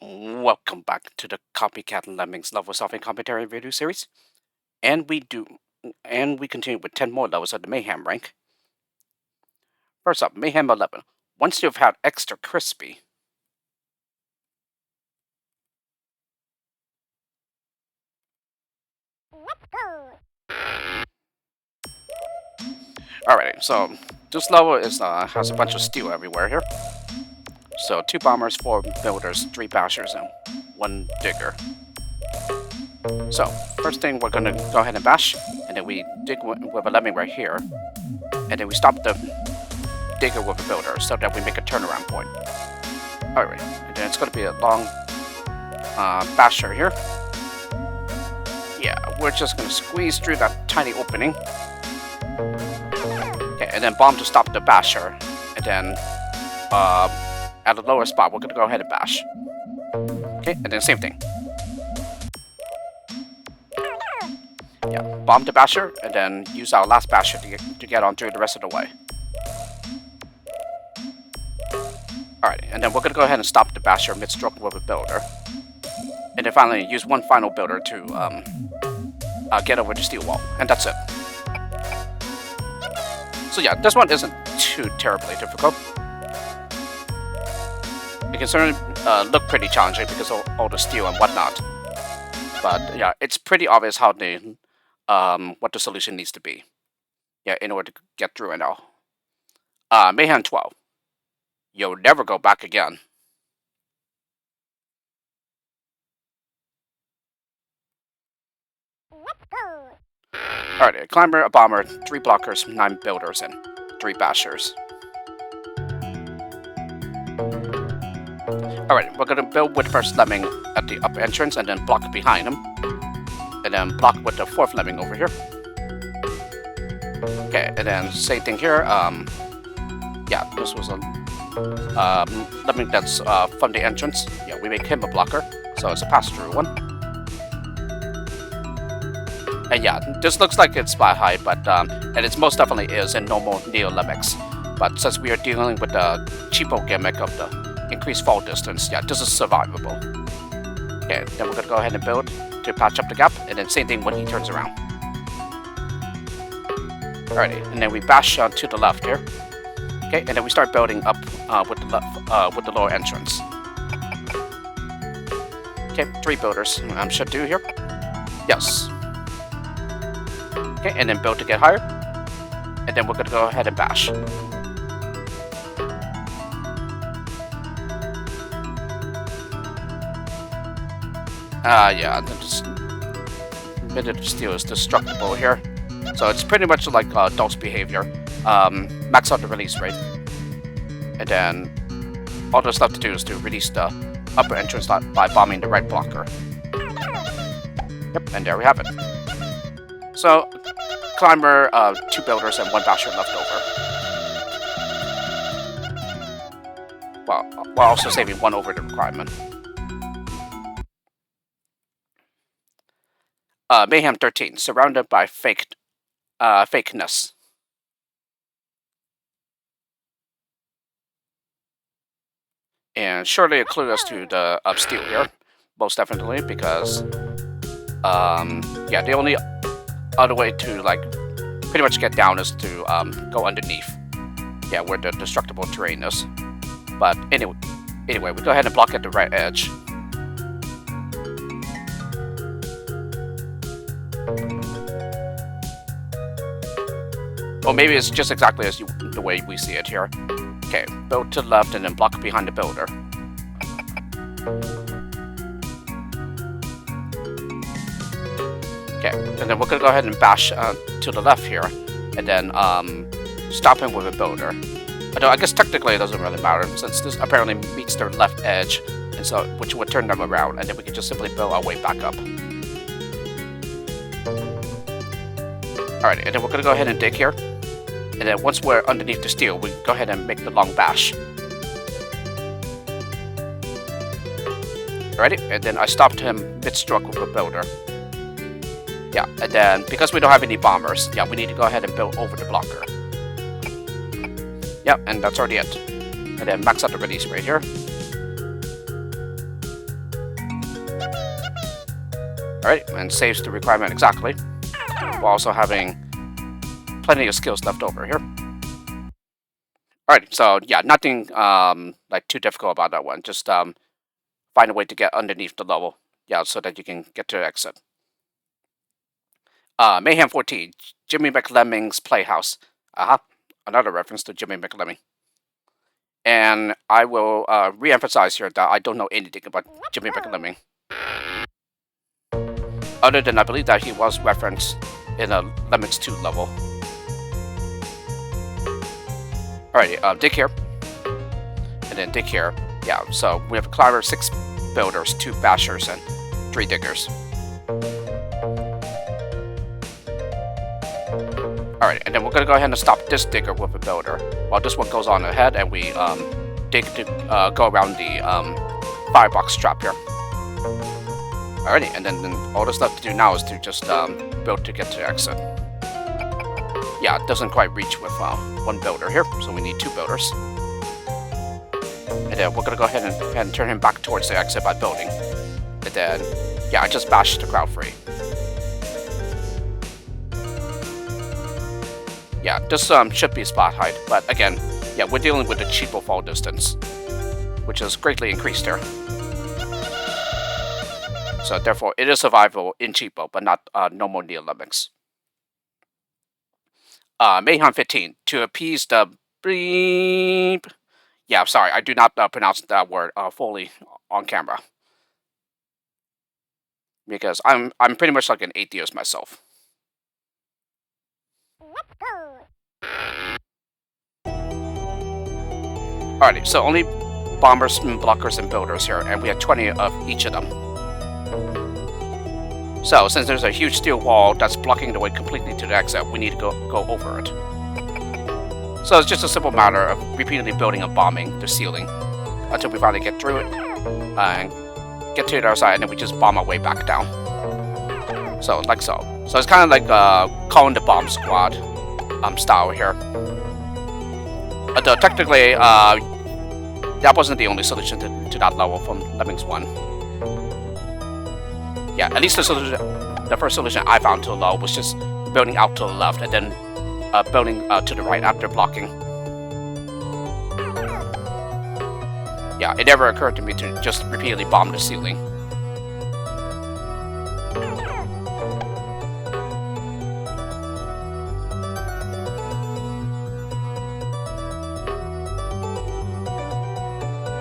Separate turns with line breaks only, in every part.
Welcome back to the Copycat Lemmings level solving commentary video series. And we continue with 10 more levels of the Mayhem rank. First up, Mayhem 11. Once you've had extra crispy. Alrighty, so this level has a bunch of steel everywhere here. So 2 bombers, 4 builders, 3 bashers, and 1 digger. So, first thing we're gonna go ahead and bash, and then we dig with a lemming right here, and then we stop the digger with a builder so that we make a turnaround point. Alright, and then it's gonna be a long basher here. Yeah, we're just gonna squeeze through that tiny opening. Okay, and then bomb to stop the basher, and then at a lower spot, we're gonna go ahead and bash. Okay, and then same thing. Yeah, bomb the basher, and then use our last basher to get on through the rest of the way. Alright, and then we're gonna go ahead and stop the basher mid-stroke with a builder. And then finally, use one final builder to get over the steel wall, and that's it. So yeah, this one isn't too terribly difficult. It can certainly look pretty challenging because of all the steel and whatnot. But yeah, it's pretty obvious how what the solution needs to be. Yeah, in order to get through and all. Mayhem 12. You'll never go back again. Alright, a climber, a bomber, 3 blockers, 9 builders, and 3 bashers. Alright, we're gonna build with first lemming at the upper entrance and then block behind him. And then block with the 4th lemming over here. Okay, and then same thing here. Yeah, this was a lemming that's from the entrance. Yeah, we make him a blocker, so it's a pass-through one. And yeah, this looks like it's spy high, but and it most definitely is in normal Neo Lemmings. But since we are dealing with the cheapo gimmick of the increased fall distance, yeah, this is survivable. Okay, then we're gonna go ahead and build to patch up the gap, and then same thing when he turns around. Alrighty, and then we bash to the left here. Okay, and then we start building up with the lower entrance. Okay, 3 builders should do here. Yes. Okay, and then build to get higher. And then we're gonna go ahead and bash. Yeah, this minute of steel is destructible here. So it's pretty much like DOS behavior. Max out the release rate. And then all there's left to do is to release the upper entrance by bombing the right blocker. Yep, and there we have it. So, climber, 2 builders, and 1 basher left over. While also saving 1 over the requirement. Mayhem 13, surrounded by fakeness. And surely a clue as to the steel here, most definitely, because yeah, the only other way to like pretty much get down is to go underneath. Yeah, where the destructible terrain is. But anyway, we go ahead and block at the right edge. Or maybe it's just exactly as the way we see it here. Okay, build to the left and then block behind the builder. Okay, and then we're gonna go ahead and bash to the left here, and then stop him with a builder. Although I guess technically it doesn't really matter since this apparently meets their left edge, and so which would turn them around, and then we can just simply build our way back up. Alright, and then we're gonna go ahead and dig here. And then once we're underneath the steel, we go ahead and make the long bash. Alrighty, and then I stopped him mid-stroke with a builder. Yeah, and then because we don't have any bombers, yeah, we need to go ahead and build over the blocker. Yep, and that's already it. And then max out the release rate here. Alright, and saves the requirement exactly, while also having plenty of skills left over here. Alright, so yeah, nothing like too difficult about that one. Just find a way to get underneath the level, yeah, so that you can get to the exit. Mayhem 14, Jimmy McLemming's Playhouse. Another reference to Jimmy McLemming. And I will re-emphasize here that I don't know anything about Jimmy McLemming, other than I believe that he was referenced in a Lemmings 2 level. Alrighty, dig here, and then dig here. Yeah, so we have a climber, 6 builders, 2 bashers, and 3 diggers. Alright, and then we're gonna go ahead and stop this digger with a builder, while this one goes on ahead, and we dig to go around the firebox trap here. Alrighty, and then all that's left to do now is to just build to get to the exit. Yeah, it doesn't quite reach with 1 builder here, so we need 2 builders. And then we're gonna go ahead and turn him back towards the exit by building. And then, yeah, I just bashed the crowd free. Yeah, this should be spot height, but again, yeah, we're dealing with the cheapo fall distance, which is greatly increased here. So therefore, it is survivable in cheapo, but not normal Neo Lemmings. Mayhem 15, to appease the bleep. Yeah, I'm sorry, I do not pronounce that word fully on camera, because I'm pretty much like an atheist myself. Alrighty, so only bombers, blockers, and builders here, and we have 20 of each of them. So, since there's a huge steel wall that's blocking the way completely to the exit, we need to go over it. So it's just a simple matter of repeatedly building and bombing the ceiling until we finally get through it, and get to the other side, and then we just bomb our way back down. So, like so. So it's kind of like calling the bomb squad style here. Although technically, that wasn't the only solution to that level from Lemmings 1. Yeah, at least the first solution I found to the level was just building out to the left and then building to the right after blocking. Yeah, it never occurred to me to just repeatedly bomb the ceiling.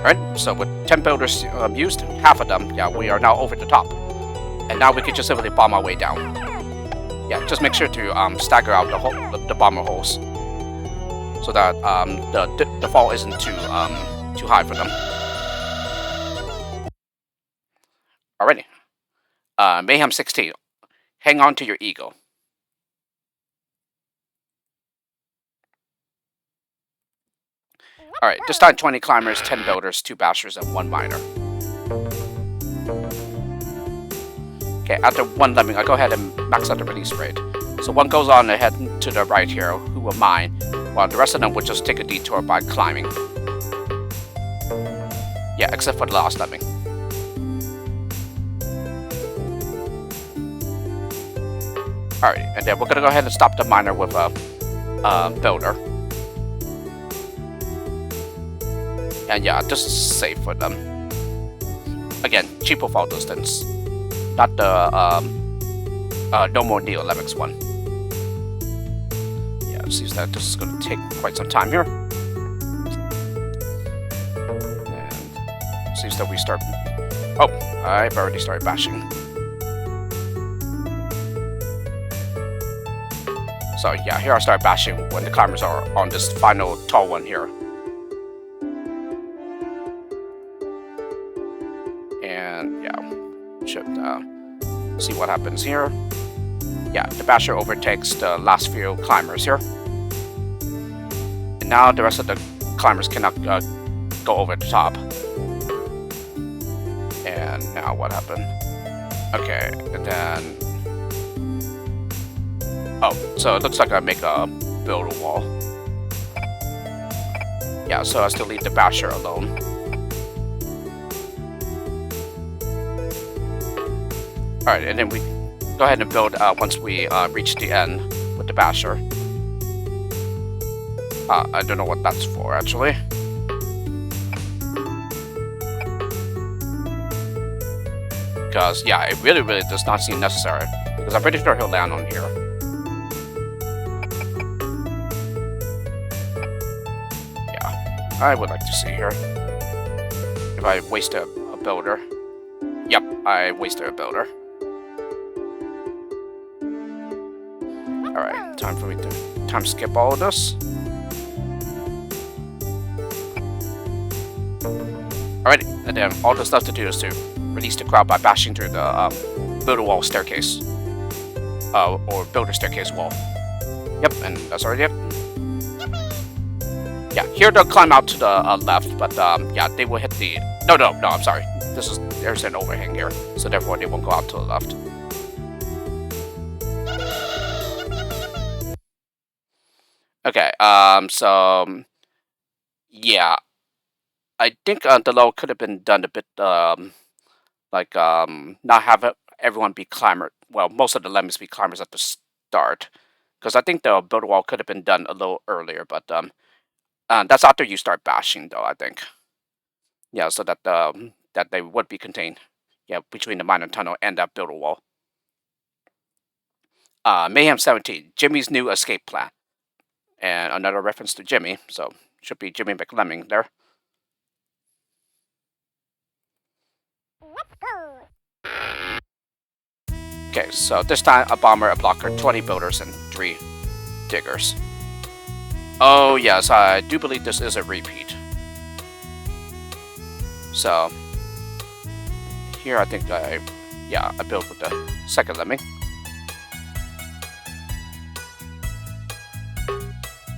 Alright, so with 10 builders used, half of them, yeah, we are now over the top. And now we can just simply bomb our way down. Yeah, just make sure to stagger out the bomber holes, so that the fall isn't too high for them. Alrighty. Mayhem 16. Hang on to your ego. Alright, this time 20 climbers, 10 builders, 2 bashers, and 1 miner. Okay, after 1 lemming, I'll go ahead and max out the release rate. So 1 goes on ahead to the right here, who will mine, while the rest of them will just take a detour by climbing. Yeah, except for the last lemming. Alright, and then we're gonna go ahead and stop the miner with a builder. And yeah, this is safe for them. Again, cheapo fall distance, not the no more Neo Lemmings 1. Yeah, it seems that this is going to take quite some time here. And it seems that we start. Oh, I've already started bashing. So yeah, here I start bashing when the climbers are on this final tall one here. And yeah, should see what happens here. Yeah, the basher overtakes the last few climbers here. And now the rest of the climbers cannot go over the top. And now what happened? Okay, and then... Oh, so it looks like I make a builder wall. Yeah, so I still leave the basher alone. Alright, and then we go ahead and build once we reach the end with the basher. I don't know what that's for, actually. Because, yeah, it really does not seem necessary. Because I'm pretty sure he'll land on here. Yeah, I would like to see here. If I waste a builder. Yep, I wasted a builder. Alright, time for me to skip all of this. Alrighty, and then all that's left to do is to release the crowd by bashing through the builder wall staircase. Or builder staircase wall. Yep, and that's already it. Yeah, here they'll climb out to the left, but yeah, they will hit the... No, I'm sorry. There's an overhang here, so therefore they won't go out to the left. Okay, so... Yeah. I think the low could have been done a bit, like, not have everyone be climber. Well, most of the lemmings be climbers at the start. Because I think the builder wall could have been done a little earlier, but, that's after you start bashing, though, I think. Yeah, so that, that they would be contained. Yeah, between the miner tunnel and that builder wall. Mayhem 17, Jimmy's new escape plan. And another reference to Jimmy, so should be Jimmy McLemming there. Okay, so this time a bomber, a blocker, 20 builders, and 3 diggers. Oh yes, I do believe this is a repeat. So here I think I built with the second lemming.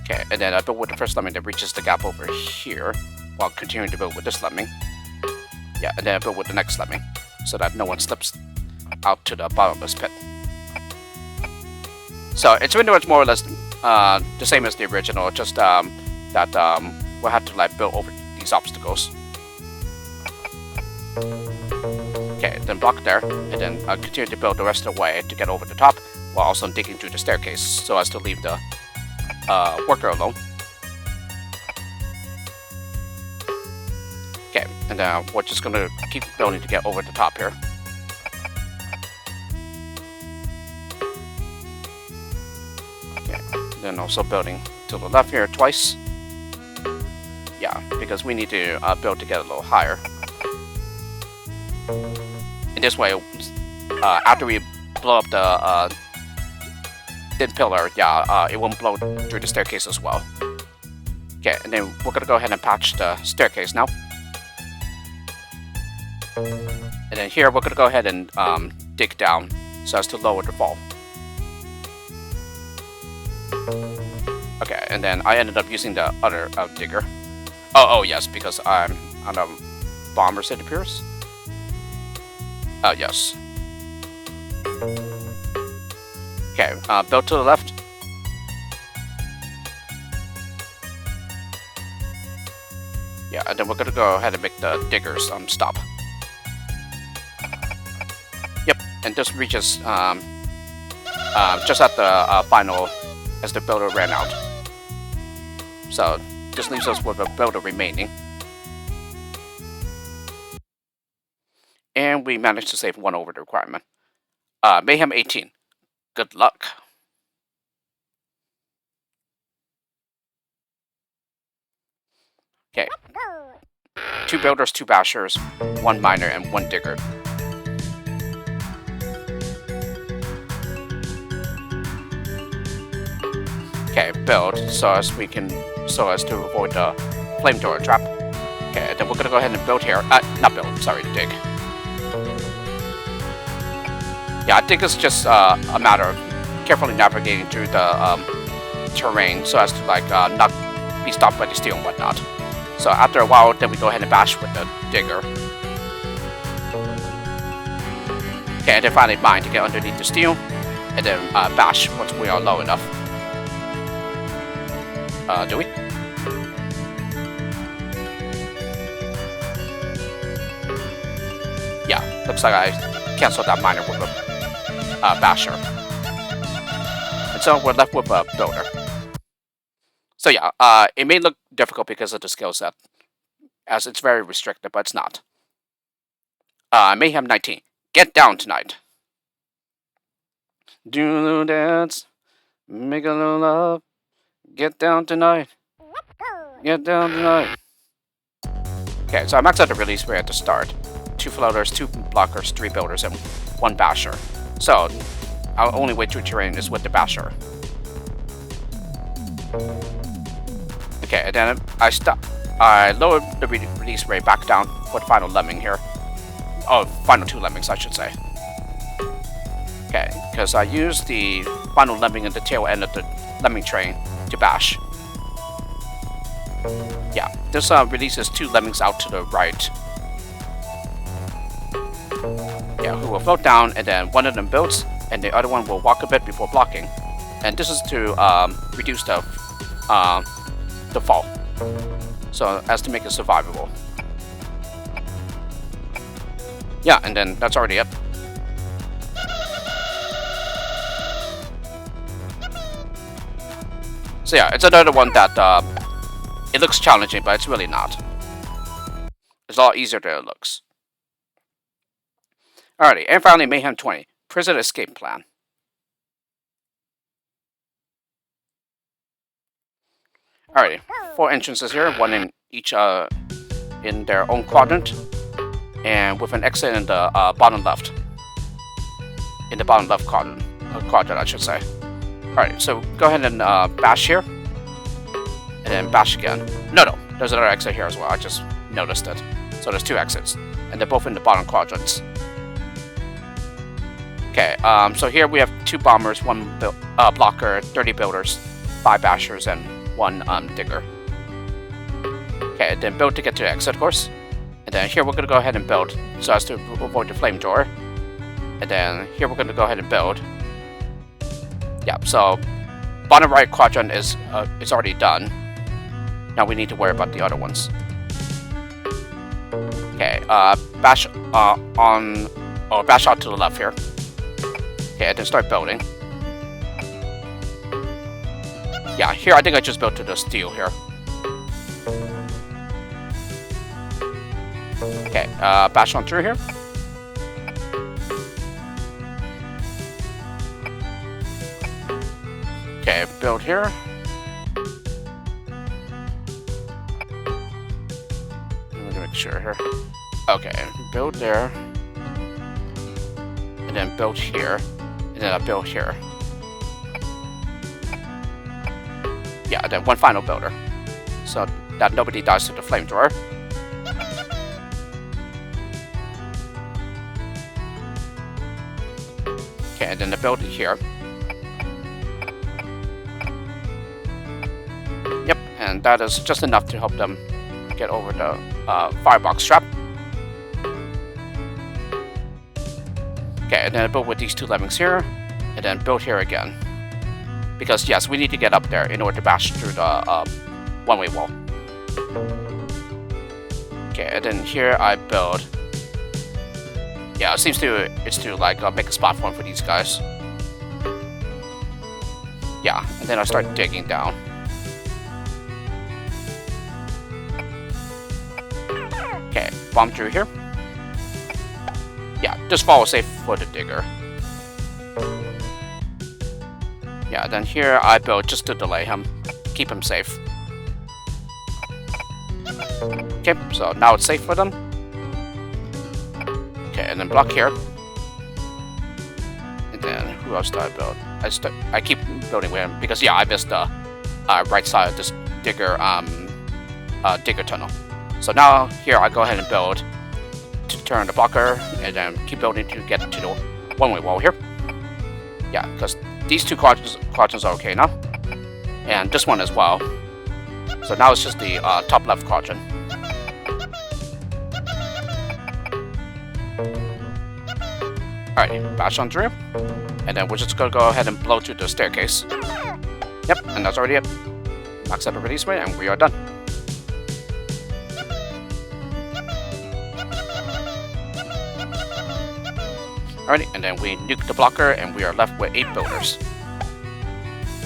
Okay, and then I built with the first lemming that reaches the gap over here, while continuing to build with this lemming. Yeah, and then I built with the next lemming, so that no one slips out to the bottomless pit. So it's pretty much more or less the same as the original, just that we'll have to like build over these obstacles. Okay, then block there, and then continue to build the rest of the way to get over the top, while also digging through the staircase, so as to leave the worker alone. Okay, and we're just gonna keep building to get over the top here. Okay, then also building to the left here twice. Yeah, because we need to build to get a little higher. In this way, after we blow up the thin pillar, yeah, it won't blow through the staircase as well. Okay, and then we're gonna go ahead and patch the staircase now. And then here we're gonna go ahead and dig down so as to lower the fall. Okay, and then I ended up using the other digger. Oh yes, because I'm on a bomber, it appears. Yes. Okay, build to the left. Yeah, and then we're gonna go ahead and make the diggers stop. Yep, and this reaches just at the final as the builder ran out. So this leaves us with a builder remaining. And we managed to save 1 over the requirement. Mayhem 18. Good luck. Okay. 2 builders, 2 bashers, 1 miner, and 1 digger. Okay, build so as to avoid the flamethrower trap. Okay, then we're gonna go ahead and build here. Not build, sorry, dig. Yeah, I think it's just a matter of carefully navigating through the terrain so as to like not be stopped by the steel and whatnot. So after a while, then we go ahead and bash with the digger. Okay, and then finally mine to get underneath the steel, and then bash once we are low enough. Do we? Yeah, looks like I cancel that miner with a basher. And so we're left with a builder. So yeah, it may look difficult because of the skill set, as it's very restricted, but it's not. Mayhem 19. Get down tonight. Do a little dance, make a little love. Get down tonight. Get down tonight. Okay, so I maxed out the release rate at the start. 2 floaters, 2 blockers, 3 builders, and 1 basher. So our only way to terrain is with the basher. Okay, and then I lowered the release rate back down for the final lemming here. Oh, final 2 lemmings, I should say. Okay, because I used the final lemming at the tail end of the lemming train to bash. Yeah, this releases 2 lemmings out to the right. Yeah, who will float down, and then one of them builds, and the other one will walk a bit before blocking. And this is to reduce the fall, so as to make it survivable. Yeah, and then that's already it. So yeah, it's another one that it looks challenging, but it's really not. It's a lot easier than it looks. Alrighty, and finally Mayhem 20, Prison Escape Plan. Alrighty, 4 entrances here, 1 in each in their own quadrant, and with an exit in the bottom left. In the bottom left quadrant, I should say. Alright, so go ahead and bash here, and then bash again. No, there's another exit here as well, I just noticed it. So there's 2 exits, and they're both in the bottom quadrants. Okay, so here we have 2 bombers, 1 blocker, 30 builders, 5 bashers, and 1 digger. Okay, then build to get to the exit, of course. And then here we're going to go ahead and build so as to avoid the flame door. And then here we're going to go ahead and build. Yeah, so bottom right quadrant is already done. Now we need to worry about the other ones. Okay, bash bash out to the left here. Okay, and then start building. Yeah, here I think I just built to the steel here. Okay, bash on through here. Okay, build here. Let me make sure here. Okay, build there. And then build here. And then I build here. Yeah, and then 1 final builder. So that nobody dies to the flamethrower. Okay, and then the build here. Yep, and that is just enough to help them get over the firebox trap. Okay, and then I build with these 2 lemmings here, and then build here again. Because yes, we need to get up there in order to bash through the one-way wall. Okay, and then here I build. Yeah, it seems it's to like make a spot for these guys. Yeah, and then I start digging down. Okay, bomb through here. Yeah, just follow safe for the digger. Yeah, then here I build just to delay him, keep him safe. Okay, so now it's safe for them. Okay, and then block here. And then who else do I build? I keep building with him because yeah, I missed the right side of this digger digger tunnel. So now here I go ahead and build to turn the blocker, and then keep building to get to the one-way wall here. Yeah, because these 2 quadrants are okay now, and this one as well. So now it's just the top left quadrant. Alright, bash on through, and then we're just gonna go ahead and blow through the staircase. Yep, and that's already it. Max out the release rate, and we are done. Alrighty, and then we nuke the blocker, and we are left with 8 builders.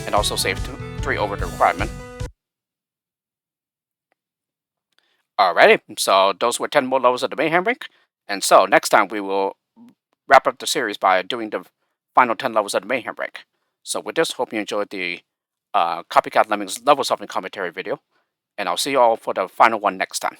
And also save 3 over the requirement. Alrighty, so those were 10 more levels of the Mayhem rank. And so next time we will wrap up the series by doing the final 10 levels of the Mayhem rank. So with this, hope you enjoyed the Copycat Lemmings level solving commentary video. And I'll see you all for the final one next time.